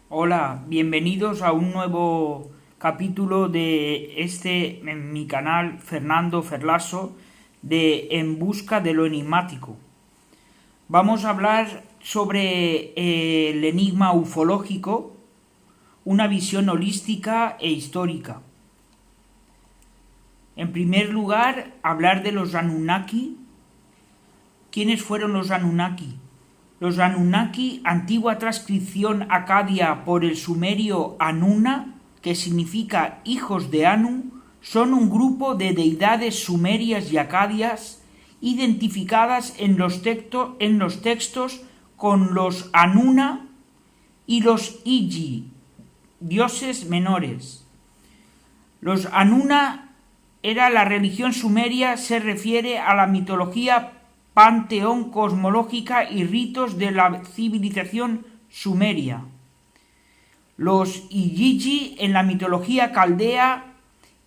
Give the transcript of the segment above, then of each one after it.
Hola, bienvenidos a un nuevo capítulo de en mi canal Fernando Ferlaso de En busca de lo enigmático. Vamos a hablar sobre el enigma ufológico, una visión holística e histórica. En primer lugar, hablar de los Anunnaki. ¿Quiénes fueron los Anunnaki? Los Anunnaki, antigua transcripción acadia por el sumerio Anuna, que significa hijos de Anu, son un grupo de deidades sumerias y acadias identificadas en los textos con los Anuna y los Iji, dioses menores. Los Anuna era la religión sumeria, se refiere a la mitología panteón cosmológica y ritos de la civilización sumeria. Los Igigi en la mitología caldea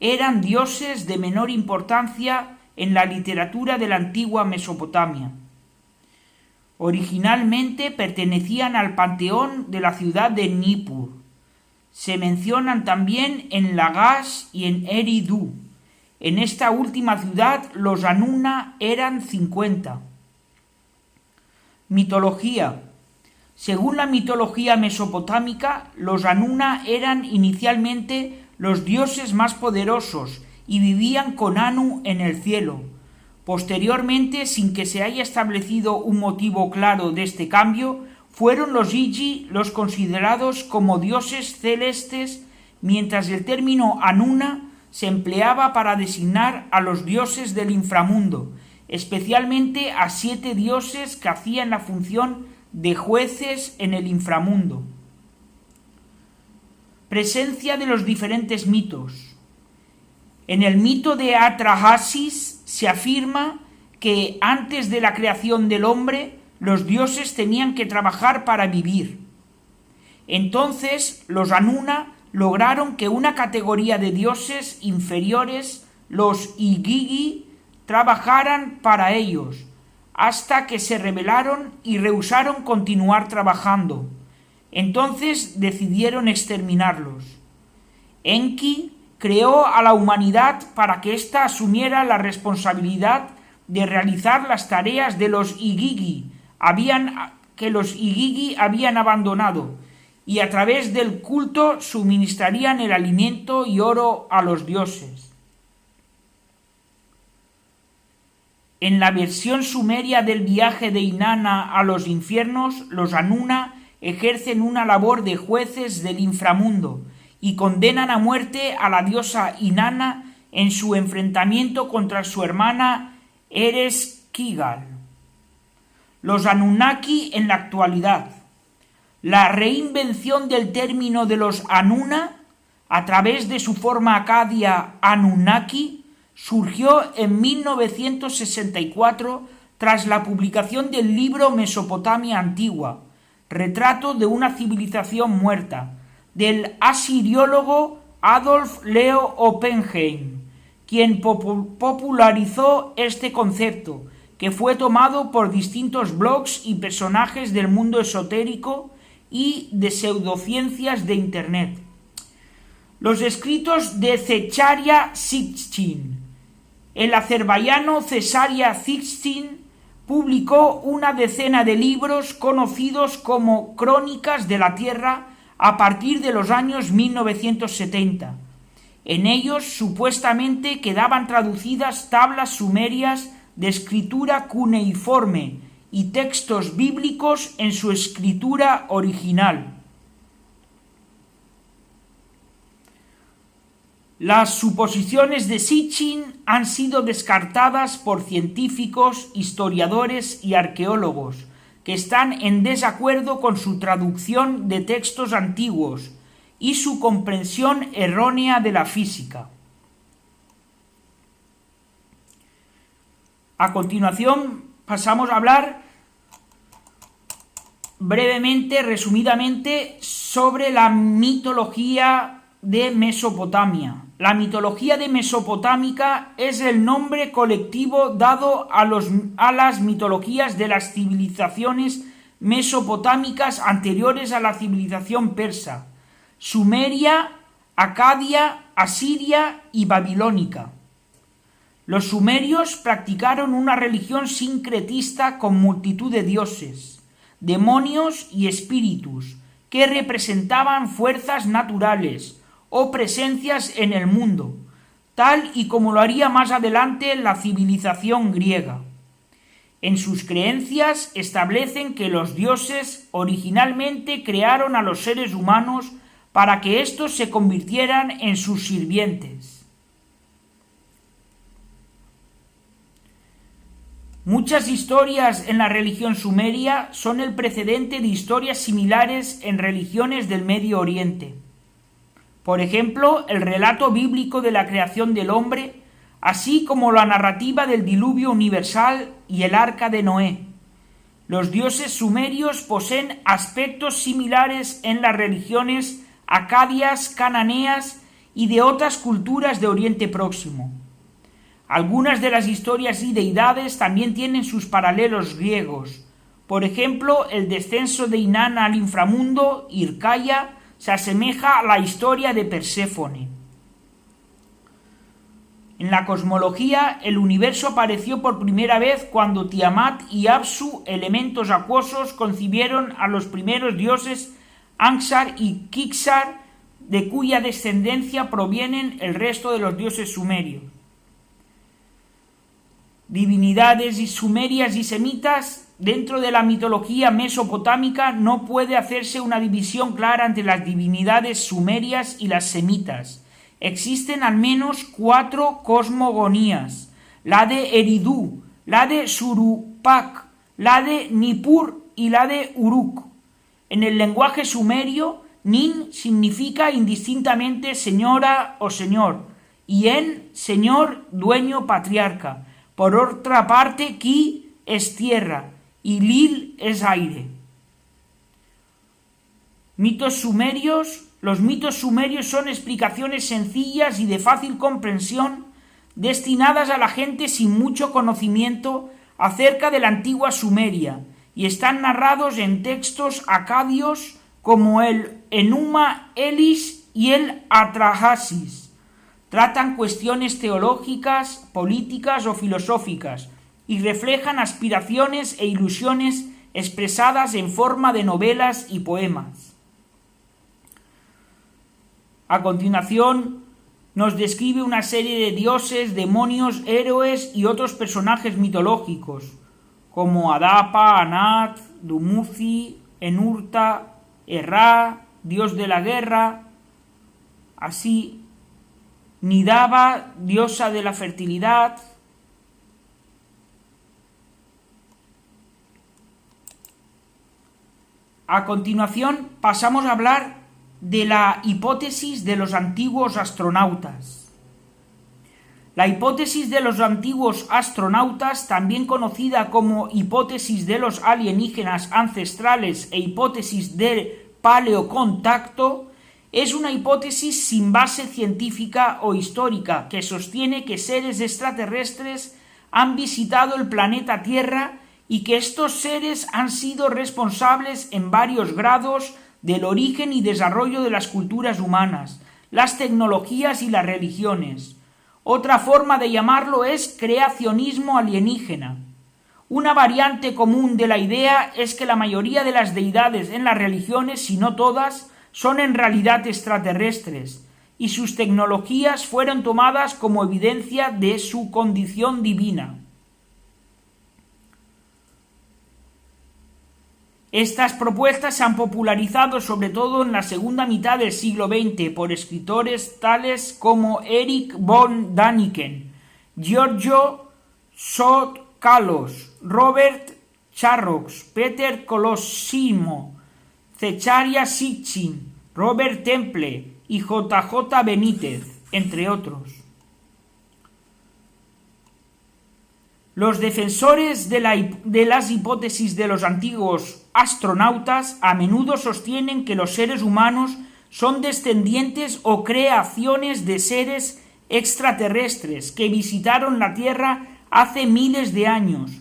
eran dioses de menor importancia en la literatura de la antigua Mesopotamia. Originalmente pertenecían al panteón de la ciudad de Nippur. Se mencionan también en Lagash y en Eridu. En esta última ciudad los Anuna eran 50. Mitología. Según la mitología mesopotámica, los Anuna eran inicialmente los dioses más poderosos y vivían con Anu en el cielo. Posteriormente, sin que se haya establecido un motivo claro de este cambio, fueron los Iji los considerados como dioses celestes, mientras el término Anuna se empleaba para designar a los dioses del inframundo, especialmente a 7 dioses que hacían la función de jueces en el inframundo. Presencia de los diferentes mitos. En el mito de Atrahasis se afirma que antes de la creación del hombre, los dioses tenían que trabajar para vivir. Entonces, los Anuna lograron que una categoría de dioses inferiores, los Igigi, trabajaran para ellos, hasta que se rebelaron y rehusaron continuar trabajando. Entonces decidieron exterminarlos. Enki creó a la humanidad para que ésta asumiera la responsabilidad de realizar las tareas de los Igigi, que los Igigi habían abandonado, y a través del culto suministrarían el alimento y oro a los dioses. En la versión sumeria del viaje de Inanna a los infiernos, los Anuna ejercen una labor de jueces del inframundo y condenan a muerte a la diosa Inanna en su enfrentamiento contra su hermana Ereshkigal. Los Anunnaki en la actualidad. La reinvención del término de los Anuna, a través de su forma acadia Anunnaki, surgió en 1964 tras la publicación del libro Mesopotamia Antigua, retrato de una civilización muerta, del asiriólogo Adolf Leo Oppenheim, quien popularizó este concepto, que fue tomado por distintos blogs y personajes del mundo esotérico y de pseudociencias de Internet. Los escritos de Zecharia Sitchin. El azerbaiyano Zecharia Sitchin publicó una decena de libros conocidos como Crónicas de la Tierra a partir de los años 1970. En ellos supuestamente quedaban traducidas tablas sumerias de escritura cuneiforme y textos bíblicos en su escritura original. Las suposiciones de Sitchin han sido descartadas por científicos, historiadores y arqueólogos, que están en desacuerdo con su traducción de textos antiguos y su comprensión errónea de la física. A continuación, pasamos a hablar brevemente, resumidamente, sobre la mitología de Mesopotamia. La mitología de Mesopotámica es el nombre colectivo dado a las mitologías de las civilizaciones mesopotámicas anteriores a la civilización persa: Sumeria, Acadia, Asiria y babilónica. Los sumerios practicaron una religión sincretista con multitud de dioses, demonios y espíritus que representaban fuerzas naturales o presencias en el mundo, tal y como lo haría más adelante la civilización griega. En sus creencias establecen que los dioses originalmente crearon a los seres humanos para que éstos se convirtieran en sus sirvientes. Muchas historias en la religión sumeria son el precedente de historias similares en religiones del Medio Oriente. Por ejemplo, el relato bíblico de la creación del hombre, así como la narrativa del diluvio universal y el arca de Noé. Los dioses sumerios poseen aspectos similares en las religiones acadias, cananeas y de otras culturas de Oriente Próximo. Algunas de las historias y deidades también tienen sus paralelos griegos. Por ejemplo, el descenso de Inanna al inframundo, Hircaya, se asemeja a la historia de Perséfone. En la cosmología, el universo apareció por primera vez cuando Tiamat y Apsu, elementos acuosos, concibieron a los primeros dioses Anxar y Kixar, de cuya descendencia provienen el resto de los dioses sumerios. Divinidades y sumerias y semitas. Dentro de la mitología mesopotámica no puede hacerse una división clara entre las divinidades sumerias y las semitas. Existen al menos 4 cosmogonías: la de Eridu, la de Surupak, la de Nippur y la de Uruk. En el lenguaje sumerio, Nin significa indistintamente señora o señor, y En, señor, dueño, patriarca. Por otra parte, Ki es tierra y Lil es aire. Mitos sumerios. Los mitos sumerios son explicaciones sencillas y de fácil comprensión destinadas a la gente sin mucho conocimiento acerca de la antigua Sumeria y están narrados en textos acadios como el Enuma Elish y el Atrahasis. Tratan cuestiones teológicas, políticas o filosóficas y reflejan aspiraciones e ilusiones expresadas en forma de novelas y poemas. A continuación, nos describe una serie de dioses, demonios, héroes y otros personajes mitológicos, como Adapa, Anat, Dumuzi, Enurta, Erra, dios de la guerra, así Nidaba, diosa de la fertilidad. A continuación pasamos a hablar de la hipótesis de los antiguos astronautas. La hipótesis de los antiguos astronautas, también conocida como hipótesis de los alienígenas ancestrales e hipótesis del paleocontacto, es una hipótesis sin base científica o histórica que sostiene que seres extraterrestres han visitado el planeta Tierra y que estos seres han sido responsables en varios grados del origen y desarrollo de las culturas humanas, las tecnologías y las religiones. Otra forma de llamarlo es creacionismo alienígena. Una variante común de la idea es que la mayoría de las deidades en las religiones, si no todas, son en realidad extraterrestres, y sus tecnologías fueron tomadas como evidencia de su condición divina. Estas propuestas se han popularizado sobre todo en la segunda mitad del siglo XX por escritores tales como Erich von Däniken, Giorgio Tsoukalos, Robert Charroux, Peter Colosimo, Zecharia Sitchin, Robert Temple y J.J. Benítez, entre otros. Los defensores de las hipótesis de los antiguos astronautas a menudo sostienen que los seres humanos son descendientes o creaciones de seres extraterrestres que visitaron la Tierra hace miles de años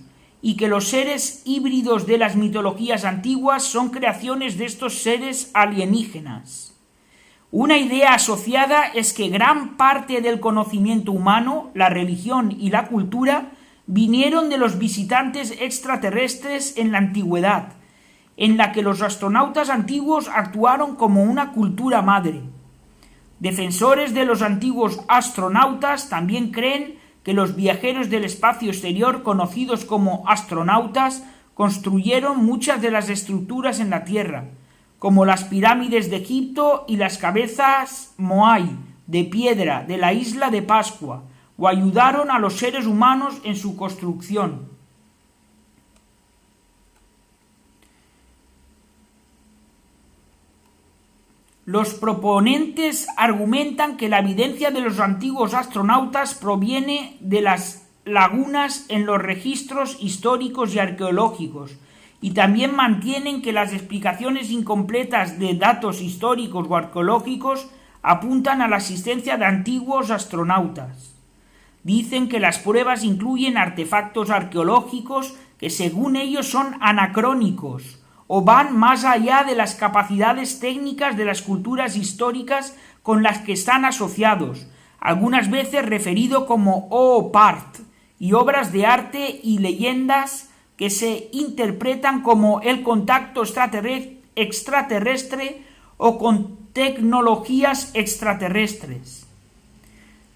y que los seres híbridos de las mitologías antiguas son creaciones de estos seres alienígenas. Una idea asociada es que gran parte del conocimiento humano, la religión y la cultura vinieron de los visitantes extraterrestres en la antigüedad, en la que los astronautas antiguos actuaron como una cultura madre. Defensores de los antiguos astronautas también creen que los viajeros del espacio exterior, conocidos como astronautas, construyeron muchas de las estructuras en la Tierra, como las pirámides de Egipto y las cabezas Moai de piedra de la isla de Pascua, o ayudaron a los seres humanos en su construcción. Los proponentes argumentan que la evidencia de los antiguos astronautas proviene de las lagunas en los registros históricos y arqueológicos, y también mantienen que las explicaciones incompletas de datos históricos o arqueológicos apuntan a la existencia de antiguos astronautas. Dicen que las pruebas incluyen artefactos arqueológicos que según ellos son anacrónicos o van más allá de las capacidades técnicas de las culturas históricas con las que están asociados, algunas veces referido como OOPART, y obras de arte y leyendas que se interpretan como el contacto extraterrestre o con tecnologías extraterrestres.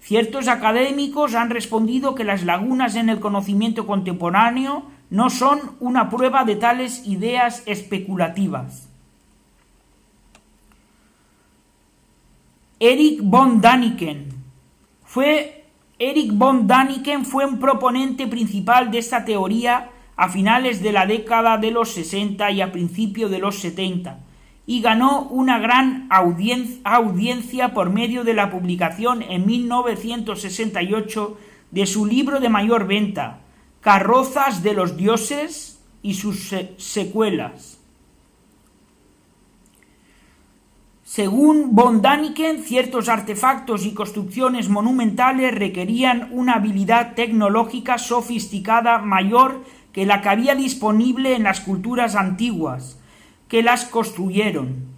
Ciertos académicos han respondido que las lagunas en el conocimiento contemporáneo no son una prueba de tales ideas especulativas. Erich von Däniken fue un proponente principal de esta teoría a finales de la década de los 60 y a principios de los 70, y ganó una gran audiencia por medio de la publicación en 1968 de su libro de mayor venta, Carrozas de los dioses y sus secuelas. Según von Däniken, ciertos artefactos y construcciones monumentales requerían una habilidad tecnológica sofisticada mayor que la que había disponible en las culturas antiguas que las construyeron.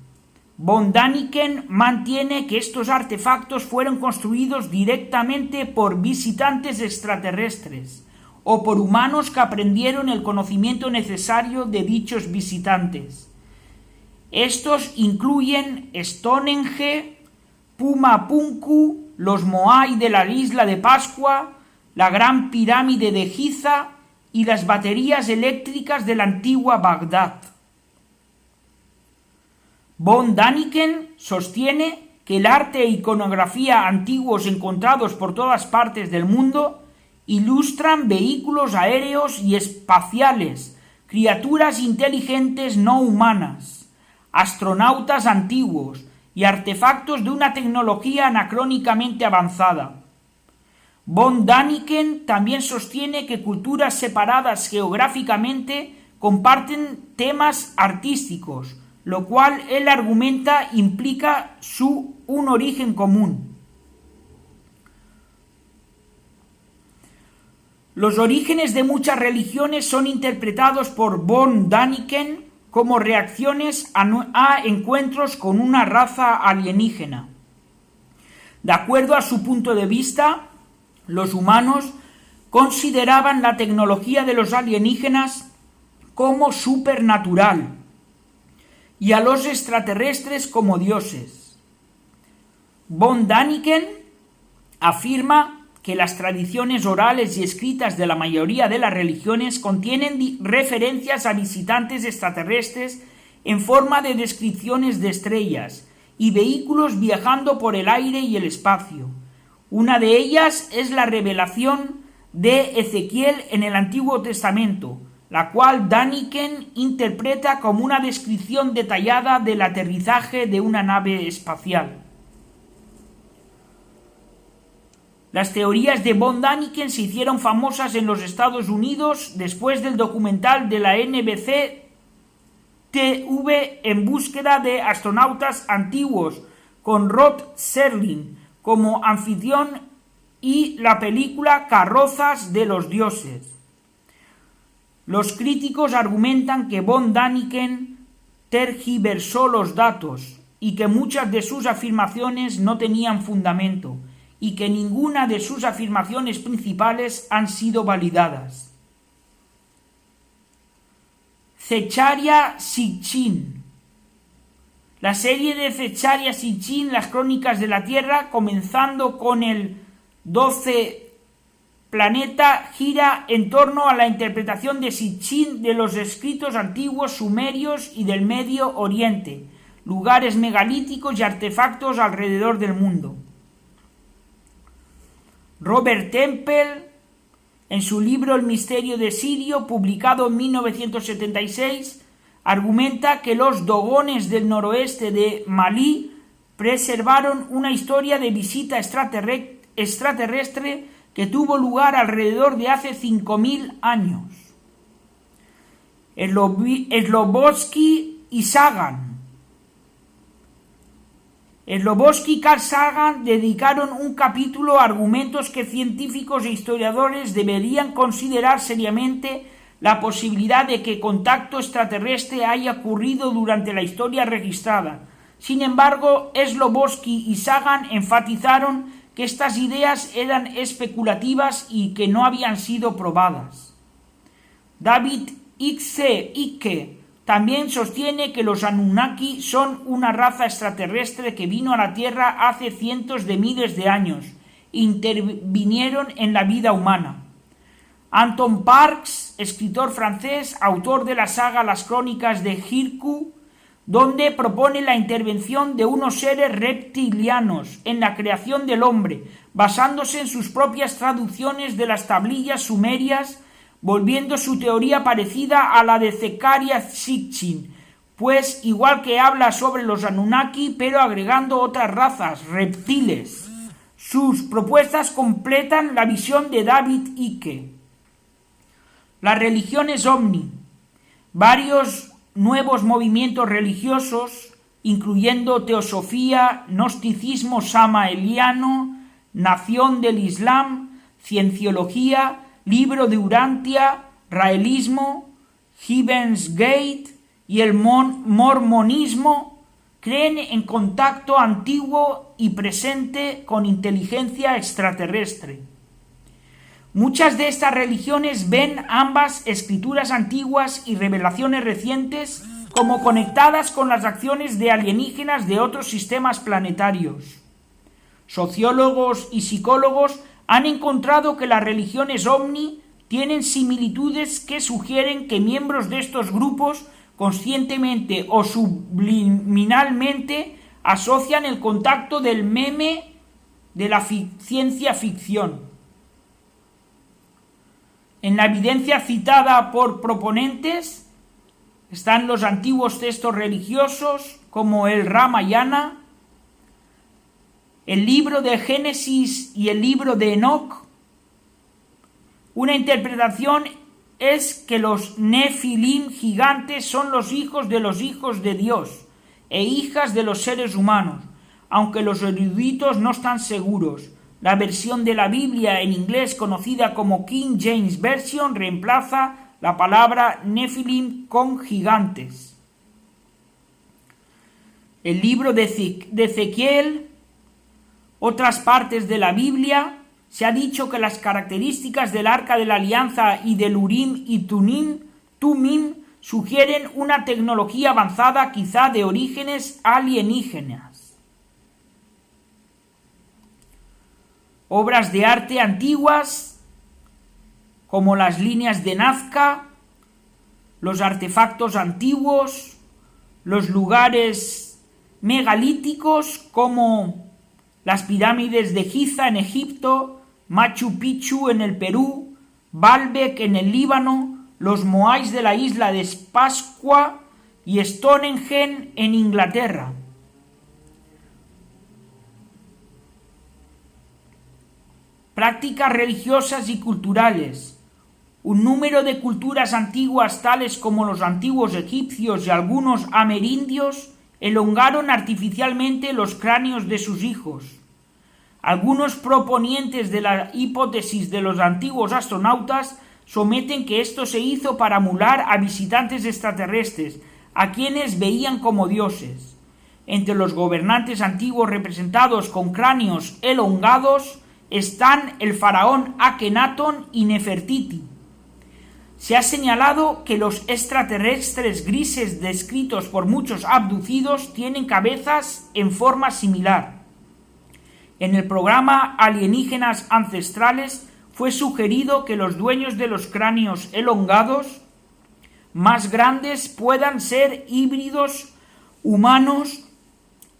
Von Däniken mantiene que estos artefactos fueron construidos directamente por visitantes extraterrestres o por humanos que aprendieron el conocimiento necesario de dichos visitantes. Estos incluyen Stonehenge, Pumapunku, los Moai de la isla de Pascua, la Gran Pirámide de Giza y las baterías eléctricas de la antigua Bagdad. Von Däniken sostiene que el arte e iconografía antiguos encontrados por todas partes del mundo ilustran vehículos aéreos y espaciales, criaturas inteligentes no humanas, astronautas antiguos y artefactos de una tecnología anacrónicamente avanzada. Von Däniken también sostiene que culturas separadas geográficamente comparten temas artísticos, lo cual él argumenta implica un origen común. Los orígenes de muchas religiones son interpretados por von Däniken como reacciones a encuentros con una raza alienígena. De acuerdo a su punto de vista, los humanos consideraban la tecnología de los alienígenas como supernatural y a los extraterrestres como dioses. Von Däniken afirma que las tradiciones orales y escritas de la mayoría de las religiones contienen referencias a visitantes extraterrestres en forma de descripciones de estrellas y vehículos viajando por el aire y el espacio. Una de ellas es la revelación de Ezequiel en el Antiguo Testamento, la cual Däniken interpreta como una descripción detallada del aterrizaje de una nave espacial. Las teorías de von Däniken se hicieron famosas en los Estados Unidos después del documental de la NBC TV En búsqueda de astronautas antiguos, con Rod Serling como anfitrión, y la película Carrozas de los dioses. Los críticos argumentan que von Däniken tergiversó los datos y que muchas de sus afirmaciones no tenían fundamento y que ninguna de sus afirmaciones principales han sido validadas. Zecharia Sitchin. La serie de Zecharia Sitchin, Las Crónicas de la Tierra, comenzando con el 12 planeta, gira en torno a la interpretación de Sitchin de los escritos antiguos sumerios y del Medio Oriente, lugares megalíticos y artefactos alrededor del mundo. Robert Temple, en su libro El misterio de Sirio, publicado en 1976, argumenta que los dogones del noroeste de Malí preservaron una historia de visita extraterrestre que tuvo lugar alrededor de hace 5.000 años. Slobodsky y Sagan. Slobodsky y Carl Sagan dedicaron un capítulo a argumentos que científicos e historiadores deberían considerar seriamente la posibilidad de que contacto extraterrestre haya ocurrido durante la historia registrada. Sin embargo, Slobodsky y Sagan enfatizaron que estas ideas eran especulativas y que no habían sido probadas. David Icke también sostiene que los Anunnaki son una raza extraterrestre que vino a la Tierra hace cientos de miles de años e intervinieron en la vida humana. Anton Parks, escritor francés, autor de la saga Las Crónicas de Hirku, donde propone la intervención de unos seres reptilianos en la creación del hombre, basándose en sus propias traducciones de las tablillas sumerias, volviendo su teoría parecida a la de Zecharia Sitchin, pues igual que habla sobre los Anunnaki, pero agregando otras razas, reptiles. Sus propuestas completan la visión de David Icke. Las religiones ovni. Varios nuevos movimientos religiosos, incluyendo teosofía, gnosticismo samaeliano, nación del Islam, cienciología, libro de Urantia, raelismo, Heaven's Gate y el mormonismo, creen en contacto antiguo y presente con inteligencia extraterrestre. Muchas de estas religiones ven ambas escrituras antiguas y revelaciones recientes como conectadas con las acciones de alienígenas de otros sistemas planetarios. Sociólogos y psicólogos han encontrado que las religiones ovni tienen similitudes que sugieren que miembros de estos grupos, conscientemente o subliminalmente, asocian el contacto del meme de la ciencia ficción. En la evidencia citada por proponentes están los antiguos textos religiosos como el Ramayana, el libro de Génesis y el libro de Enoc. Una interpretación es que los Nefilim gigantes son los hijos de Dios e hijas de los seres humanos, aunque los eruditos no están seguros. La versión de la Biblia en inglés conocida como King James Version reemplaza la palabra Nefilim con gigantes. El libro de Ezequiel, otras partes de la Biblia, se ha dicho que las características del Arca de la Alianza y del Urim y Tumim sugieren una tecnología avanzada quizá de orígenes alienígenas. Obras de arte antiguas, como las líneas de Nazca, los artefactos antiguos, los lugares megalíticos como las pirámides de Giza en Egipto, Machu Picchu en el Perú, Baalbek en el Líbano, los moais de la isla de Pascua y Stonehenge en Inglaterra. Prácticas religiosas y culturales. Un número de culturas antiguas tales como los antiguos egipcios y algunos amerindios elongaron artificialmente los cráneos de sus hijos. Algunos proponientes de la hipótesis de los antiguos astronautas someten que esto se hizo para emular a visitantes extraterrestres, a quienes veían como dioses. Entre los gobernantes antiguos representados con cráneos elongados están el faraón Akenatón y Nefertiti. Se ha señalado que los extraterrestres grises descritos por muchos abducidos tienen cabezas en forma similar. En el programa Alienígenas Ancestrales fue sugerido que los dueños de los cráneos elongados más grandes puedan ser híbridos humanos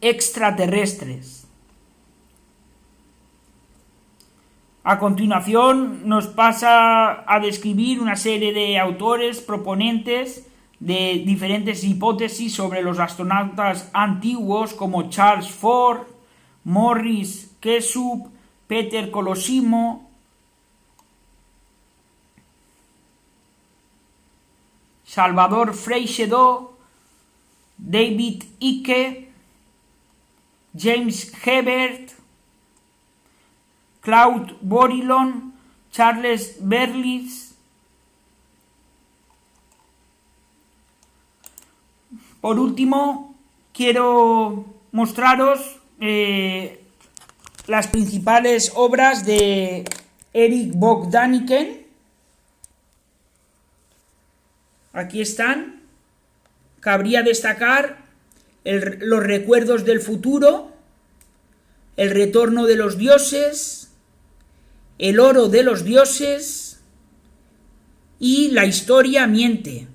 extraterrestres. A continuación nos pasa a describir una serie de autores proponentes de diferentes hipótesis sobre los astronautas antiguos como Charles Ford, Morris Kessup, Peter Colosimo, Salvador Freixedo, David Icke, James Hebert, Claude Borilon, Charles Berlitz. Por último, quiero mostraros las principales obras de Erich von Däniken. Aquí están. Cabría destacar los recuerdos del futuro, el retorno de los dioses, el oro de los dioses y la historia miente.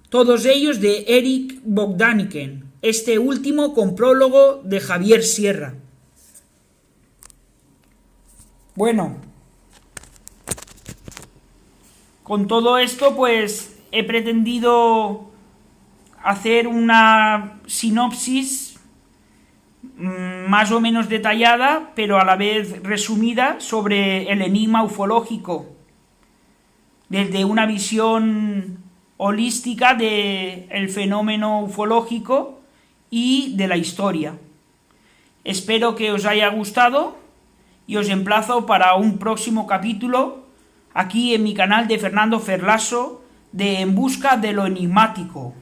Todos ellos de Erich von Däniken, este último con prólogo de Javier Sierra. Bueno, con todo esto pues he pretendido hacer una sinopsis más o menos detallada, pero a la vez resumida, sobre el enigma ufológico, desde una visión holística del fenómeno ufológico y de la historia. Espero que os haya gustado y os emplazo para un próximo capítulo aquí en mi canal de Fernando Ferlaso de En Busca de lo Enigmático.